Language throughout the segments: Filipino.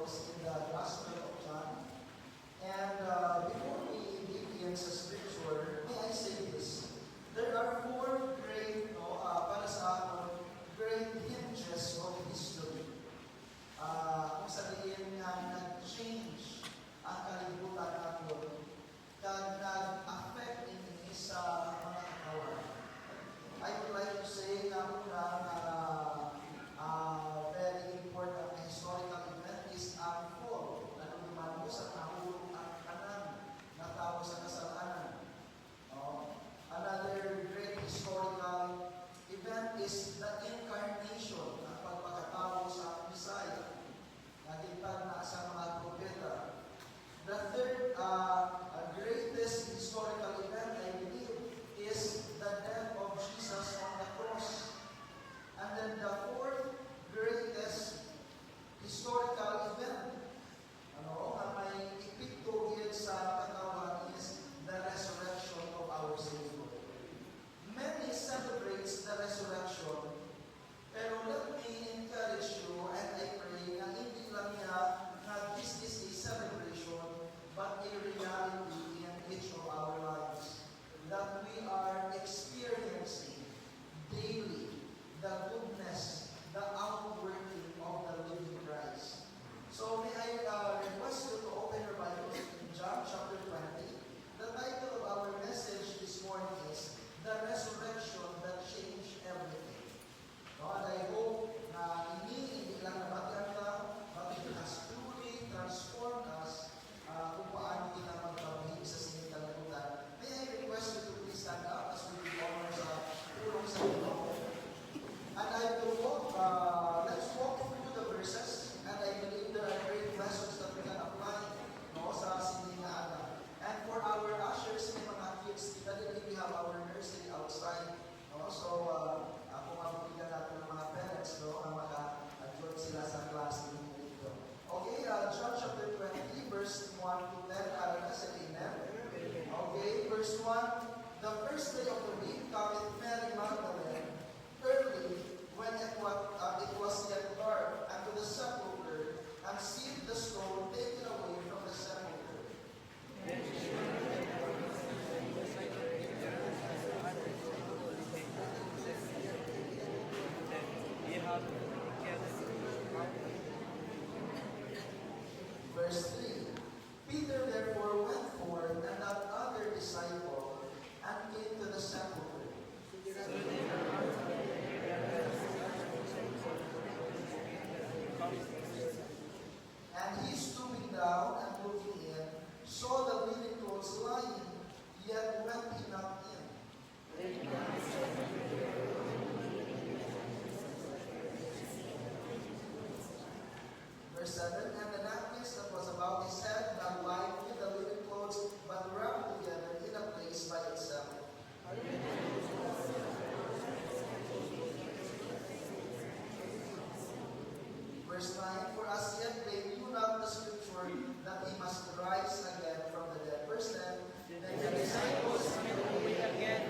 Gospels in the Gospel of John. And before we begin sa scripture, may I say this? There are four great, para sa akin, great hinges of history. Kung sabihin nga nag-change ang kalibutan natin, kag nag-affect ini sa mga katawan. I would like to say na very important historical event is ang fall na lumano sa nahulog ang kanan na tao sa kasalanan. Another great historical event is the incarnation, ang pagpagkatao sa Messiah, nagintag na sa mga propeta. The third greatest historical event, I believe, is the death of Jesus on the cross. And then the fourth greatest historical event, na may epekto sa katawan is the resurrection of our Savior. Many celebrates the resurrection, pero let me encourage you and I pray na hindi lang niya na this is a celebration, but a reality in each of our lives. That we are experiencing daily the goodness, the outworking of the living Christ. So may I request you to open your Bibles in John chapter 20. The title of our message this morning is The Resurrection That Changed Everything. And I hope na hindi lang nabatian ka, but it has truly transformed us kung paano kita magpapahig sa singit kalimutan. May I request you to please stand up as we honor sa tulong sa Panginoon. And I will walk, let's walk through the verses, and I believe there are great lessons that we can apply sa singing na aga. And for our ushers, may mga kids, we have our nursery outside. So, kung mabukilan natin ng mga parents, na maka-join sila sa klase dito. Okay, John chapter 20, verse 1 to 10, aral na sa Amen. Okay, verse 1, the first day of the week, cometh Mary Magdalene, early, when it was yet dark, unto the sepulchre, and seeth the stone taken away from the sepulchre. Verse 3, Peter therefore went forth, and that other disciple, and came to the sepulchre. And he stooping down and looking in, saw the linen clothes lying, yet went he not in. Verse 7, and the necklace that was about his head, not lying with the linen clothes, but wrapped together in a place by itself. Verse 9, for as yet they knew not the scripture that he must rise again from the dead. Verse 10, then the disciples went away again.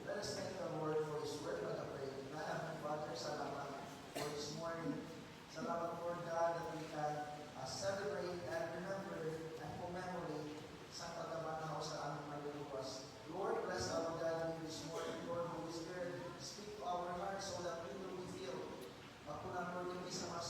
Let us thank the Lord for His word. Let us pray. Heavenly Father, salamat for this morning. Salamat, Lord God, that we can celebrate and remember and commemorate sa pagkabanaw sa aming maluluwas. Lord, bless our gathering this morning. Lord, Holy Spirit, speak to our hearts so that we will be filled. Makunan, Lord, hindi sa mga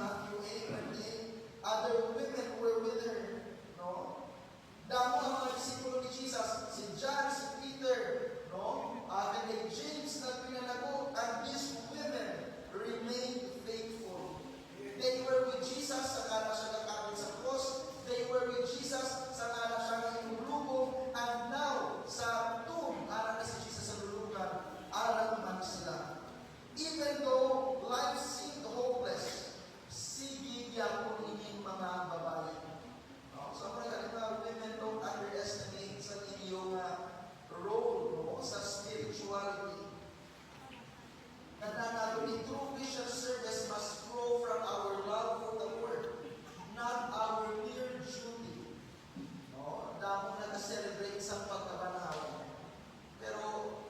Matthew 8:28, other women were with her. No? Damo ang mga disipulo ni Jesus, si John, si Peter, no? And then James na pinanagot, and these women remained faithful. They were with Jesus sa kala siya nakakapit sa cross. They were with Jesus sa kala siya inulubog. And now, sa tomb, alam na si Jesus sa lulugan, alam man sila. Even though life seemed hopeless, sige ko ining mga babae. No? So, mga women, don't underestimate sa inyong role, no? Sa spirituality. Nananalo, true Christian service must grow from our love for the Lord, not our mere duty. No? Damo nag-celebrate sa pagkabanaw. Pero,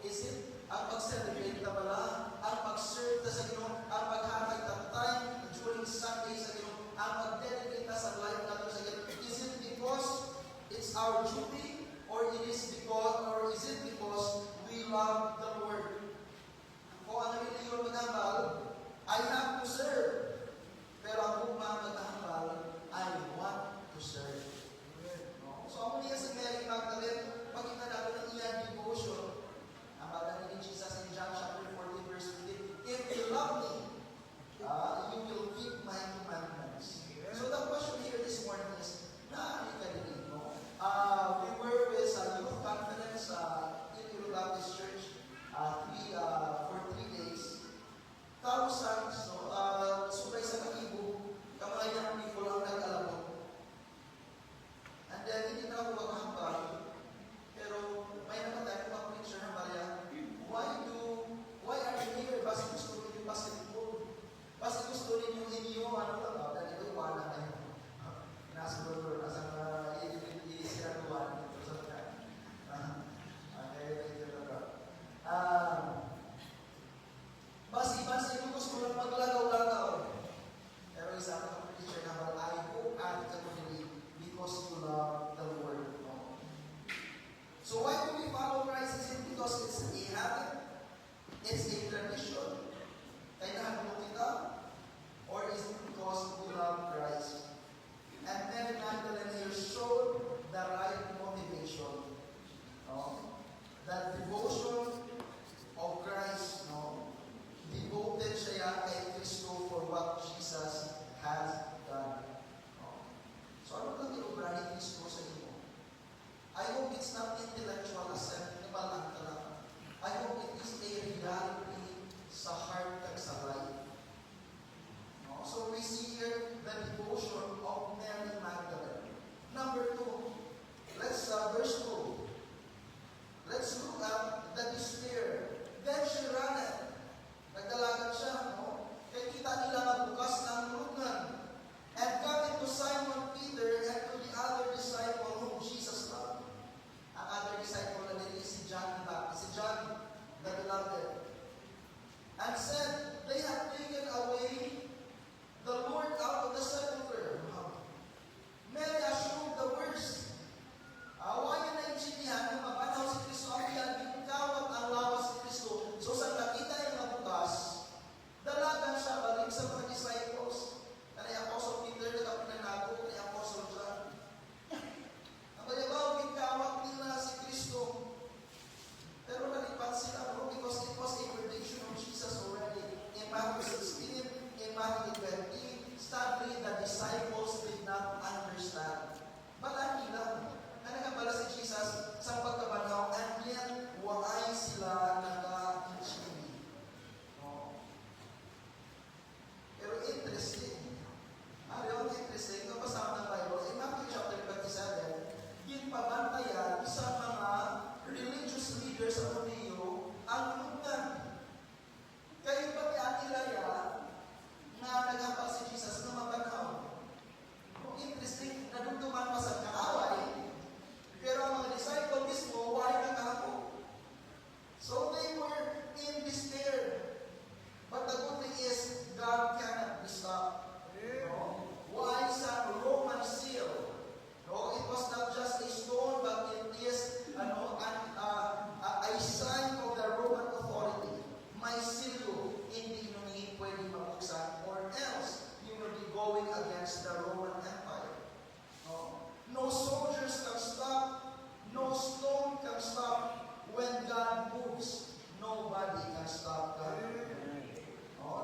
is it ang pag-celebrate na pala, ang pag-serve na sa Ginoo, ang paghatag ng time during Sunday sa Ginoo, ang pag-dedicate na sa life natin sa Ginoo? Is it because it's our duty, or is it because we love the Lord? Kung ano yung iyon maghambal, I have to serve. Pero ang bukma maghambal, I want to serve. No? So ako niya si Mary Magdalene, pakita natin ng iyang devotion. Ang bagay ni Jesus in John chapter 14 verse 15, if you love me, you will keep my commandments. So the question here this morning is, naano ka rin, no? We were with a youth conference in Euro Baptist Church for 3 days. Thousands, no? Subay sa Makibo, kamayang people ang nag-alabot. And then, hindi na ako maghambal, pero may naman tayo mag-preacher ng Maria, why are you here? Basta gusto rin yung basketball. Basta gusto rin yung inyo, ano lang, dahil ito iwanan na yun. Nasa lolo, nasa iisiraduan. Basi yung gusto lang maglagaw-lagaw. Pero isa ka ng preacher na I hope at community because you love the Lord. No? So why do we follow Christ? Is it because it's a habit? It's a tradition? Kailangan mo kita? Or is it because we love Christ? And then Magdalene here showed the right motivation. No? That devotion of Christ, no? Devoted siya kay Kristo for what Jesus has done. No? So ano lang inobra ni Kristo sa inyo? I hope it's not intellectual assent na balang talaga. I hope it is a reality sa heart at sa life. No? So we see here the devotion of Mary Magdalene. Number 2, let's verse 2. Let's look at the despair. Then she ran it. Nagdalagan siya, no? Kaya kita nila na bukas ng lulugan. And coming to Simon Peter and to the other disciple whom Jesus loved. Ang other disciple na din is si John the beloved. And said, they have taken away the Lord out of the sepulchre. Mary assumed the worst. Awayan na intindihan na mapanaw si Kristo ang pinagkawat ang lawas si Kristo. So sa nakita yung nabukas, dalagan siya balik sa mga disciples. Na ni Apostle Peter na kapinanago ni Apostle John. Ang bayabaw, pinagkawat nila si Kristo. Pero nalipat sila, bro, because it was a prediction of Jesus already. In Matthew 16, in Matthew 20, sadly the disciples did not understand. Malaki lang. Nagabala si Jesus sa pagkabanaw and yet why sila naka-inchini. No? Pero interesting. Ano yung interesting? Ito pasama ng Bible. In Matthew chapter 27, ginpabantayan sa mga religious leaders sa Judeo ang lumugan. Kayo ba ni Anilaya na nagabala si Jesus na mabanaw? No? Interesting. against the Roman Empire. No soldiers can stop, no stone can stop. When God moves, nobody can stop God.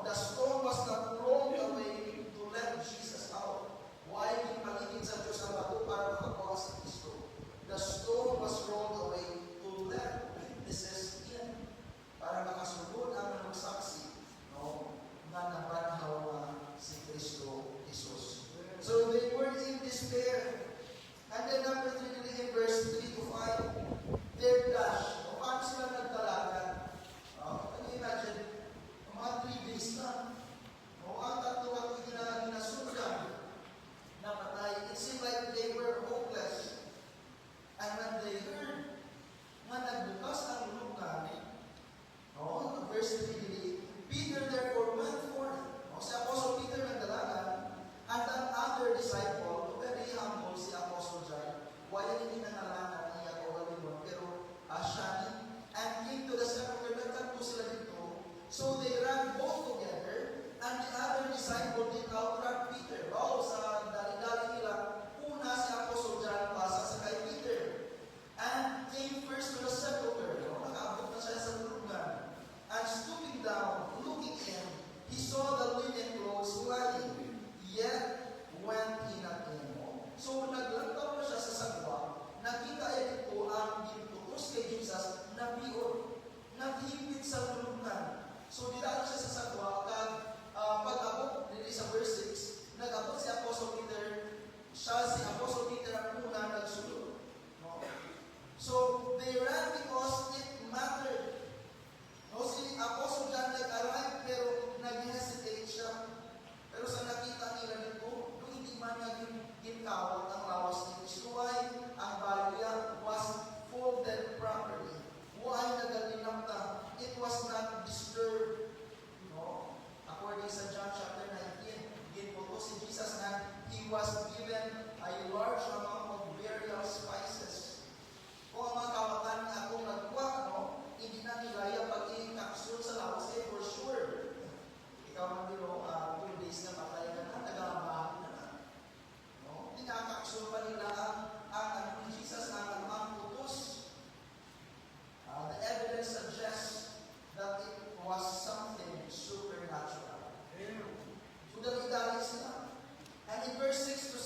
The stone was not rolled away to let Jesus out. Why did paligid sa Diyos ang bato para makakuha sa Kristo? The stone was rolled away to let witnesses in. Para makasunod ang magsaksi, na nabanhaw si Kristo Jesus. So they were in despair. And then number 3, in verse 3 to 5, their dash. Paano sila nagdalagan? Can you imagine? Mga 3 days na. Ang tatlo ginasundan. Napatay. It seemed like they were hopeless. And when they heard na nagbukas ang lubngan, verse 3, Peter therefore went forth. Si Apostle Peter nagdalagan, and an other disciple, very humble si Apostle John, wala hindi nangalangan niya o walilon, pero siya and came to the sepulchre, nagtagpo sila dito. So they ran both together, and the other disciple did outrun Peter. Sa dali-dali nila, una si Apostle John pasa sa kay Peter, and came first to the sepulchre. Nakaabot na siya sa lubngan. And stooping down, looking in, he saw the linen clothes lying, yet went in at him. So naglantaw na siya sa sagwa, nakita ito ang gintutos kay Jesus na biyon, naghipit sa lubngan. So dinala siya sa sagwa, pag-abot, dito sa verse 6, nag-abot si Apostle Peter, siya si Apostle Peter ang una nagsulod. So they ran because it mattered. Si Apostle John nag-arrive pero nag-hesitate siya. Pero sa nakita nila nito, hindi man niya ginawag ang lawas ni Kristo. Why? Ang balya was folded properly. Why nagalinamta? It was not disturbed. According sa John chapter 19, ginputo si Jesus na he was given a large amount of burial spices. Kung ang mga kawatan akong nagkuha, hindi na nilaya pag-i-capsule sa lawas, for sure. Ikaw man din, 2 days na patay ka na, nag-aabahan na na. Tinakapsule pa nila ang ni Jesus ang putos. The evidence suggests that it was something supernatural. So, dali-dali sila. And in verse 6 to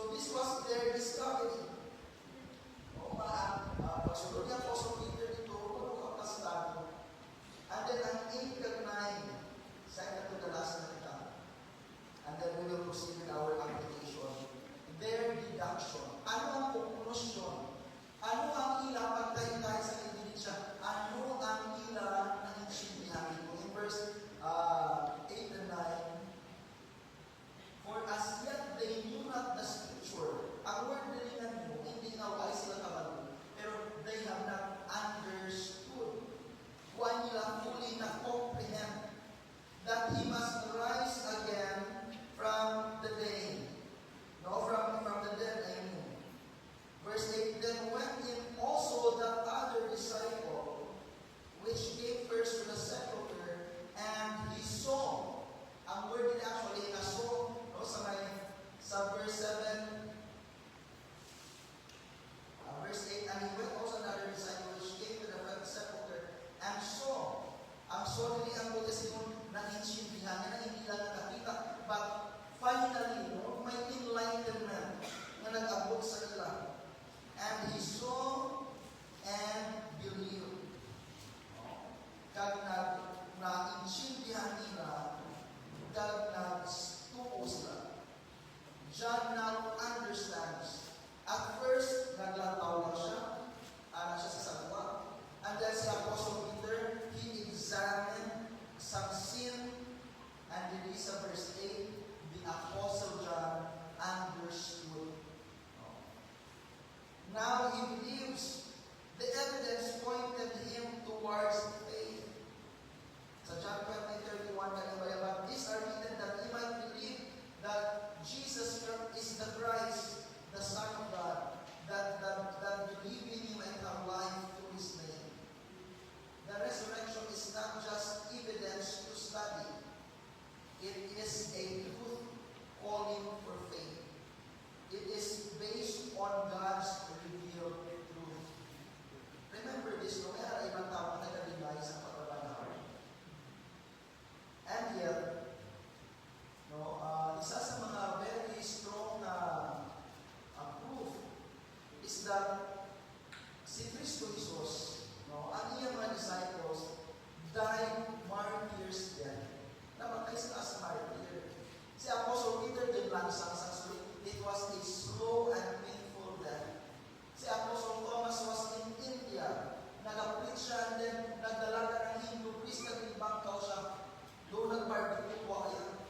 So this was their discovery. O, pagsunod niya po sa Peter dito, magkakastado. And then ang 8 at 9, second to the last na kita. And then we will proceed with our application. Their deduction. Ano ang conclusion? Ano ang ilang pagtayo-tayo sa ebidensya? Ano ang ilang na insindihan ito? In verse 8 and 9, for as yet they knew not the scripture. Ang word na rin mo, hindi na wala sila kabalo. Pero they have not understood. Huwag nila fully na comprehend that He must rise again from the dead. No, from the dead, I mean. Verse 8, then went in also that other disciple, which came first to the sepulchre, and he saw. Ang word din actually, saw, no, sa verse 7, verse 8, and he went also another disciple, which came to the sepulchre, and saw. Ang saw din ang buti sinon, nag-insindihan niya na hindi lang nakakita, but finally, no, may enlightenment na nag-abot sa ila. And he saw and believed. Kag na-insindihan nila, kag nag-tuo sila. John now understands. At first, naglataw lang siya. Siya sa sagwa. And then si Apostle Peter, he examined some sin. And then sa verse 8, the Apostle John understood. Now he believes. The evidence pointed him towards faith. Sa John 20:31, but these are written that he might believe that Jesus is the Christ, the Son of God, that believing Him might have life through His name. The resurrection is not just evidence to study. It is a truth calling for faith. It is based on God's revealed truth. Remember this, no? May ibang tao na nagdinay sa pagbabanao. And yet, no, isa sa mga very strong na proof is that si Kristo Jesus, no, ang iyang mga disciples died martyrs death. Namatay sila as martyr. Si Apostle Peter din lang sa sulit. It was a slow and painful death. Si Apostle Thomas was in India. Nag-preach siya and then nagdalaga ng Hindu priest na binibangkaw siya. Doon nag-barbecue kaya.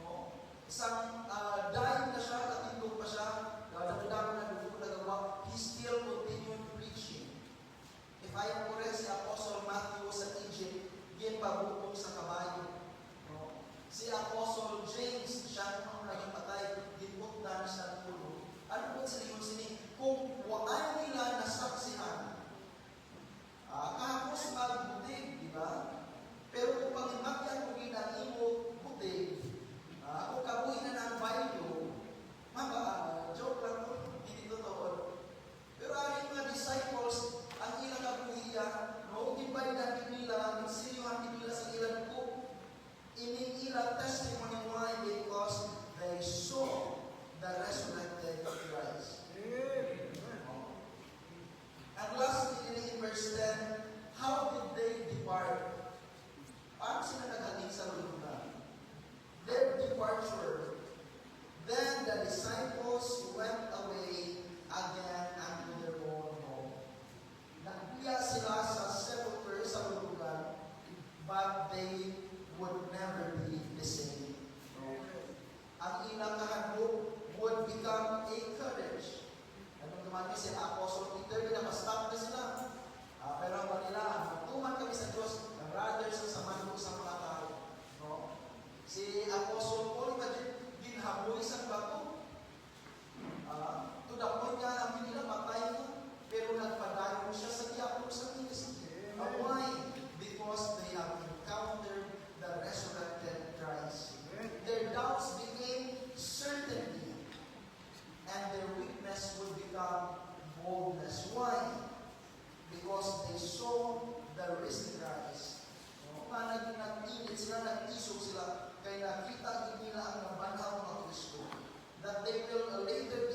No? Isang dying na siya, katindog pa siya, dami na dugo nagawa, he still continued preaching. If I am correct, si Apostle Matthew was at Egypt, ginpabutong sa kabayo. No? Si Apostle James, siya nung naging patay, ginputdan sa tulo. Ano po sa liyon sini? Kung wala nila nasaksihan, kahapos magbutig, di ba? Pero kung pangimakyan mo ginanimo butig, kung kabuhin na ng value, joke lang po, hindi totoo. Pero ang mga disciples, ang ilang kabuhiya, no, divide na nila, sinuhan nila sa ilang book, ilang testimony why because they saw the resurrected Christ. And lastly, in verse 10, how did they depart? Paano sila naghaling sa lulunan? Their departure, then the disciples went away again unto their own home. Nagbiya sila sa sepulchre sa lulunan, but they would never be the same. Ang ilang kahandog would become a courage. Anong naman si Apostle Peter, pinapastop na sila. Pero ang kanila, magtuman kami sa Diyos, rather sa mandog sa mga tao. No? Si Apostle Paul, ginhamoy sa bato. To the point nga namin nila, patay na. Pero nagpadayo siya sa diapolo sa tinis. Why? Because they have encountered the resurrected Christ. Their doubts became certainty. And their weakness would become boldness. Why? Because they saw the risen Christ. Nag-init sila, nag-isog sila, kaya nakita nila ang nabanhaw ng Kristo. That they will later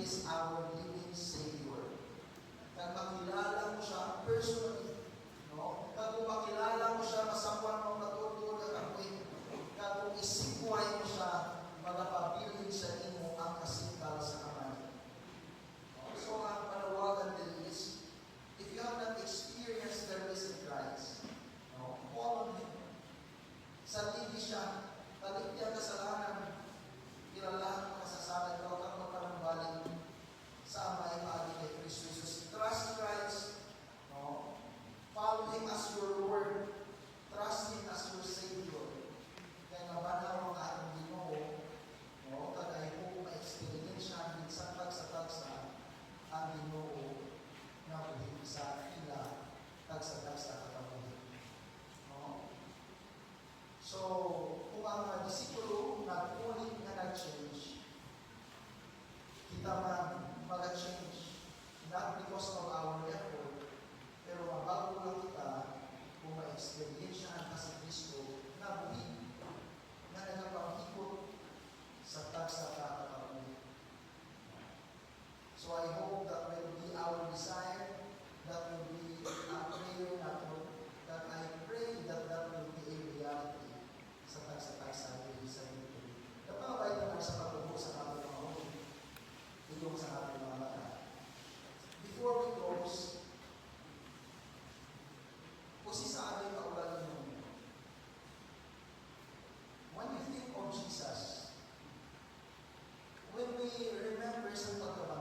is our living Savior. Kag makilala mo siya personally, no? Kag kung makilala mo siya, masakuan mo matutulog at ako'y, kag kung isipuhay mo siya, magapabilin sa imo ang kasintal sa kamay. So, ang panawagan din is, if you have not experienced the risen Christ, no, follow Him. Saligi siya, talig niya kasalanan, kilalahan mo kasasalan ko, kang magpanumbalik sa amay maagi kay Kristo Jesus. Trust Christ, no? Follow Him as your Lord. Trust Him as your Savior. Kaya nabanaw ang atong Ginoo, no? Kagay mo ma-experience siya sa tagsa-tagsa ang Ginoo na buhig sa ila tagsa-tagsa katabuhi. No? So, kung ang mga disipulo nag-ulit na nag-change, kita man mag-change, not because of our effort, pero mabago lang kita kung ma-experience siya ang kasi Kristo na buhig na nagpapahikot sa tagsa-katabuhi. So I hope that will be our desire, that will be a prayer that I pray that that will be a reality sa tagsa-tagsa sa ito. Napakabay naman sa pagbubo sa ating mga huli, itong sa ating mga mata. Before we close, kung sa ating kaulan nyo, when you think of Jesus, when we remember sa pagkabang,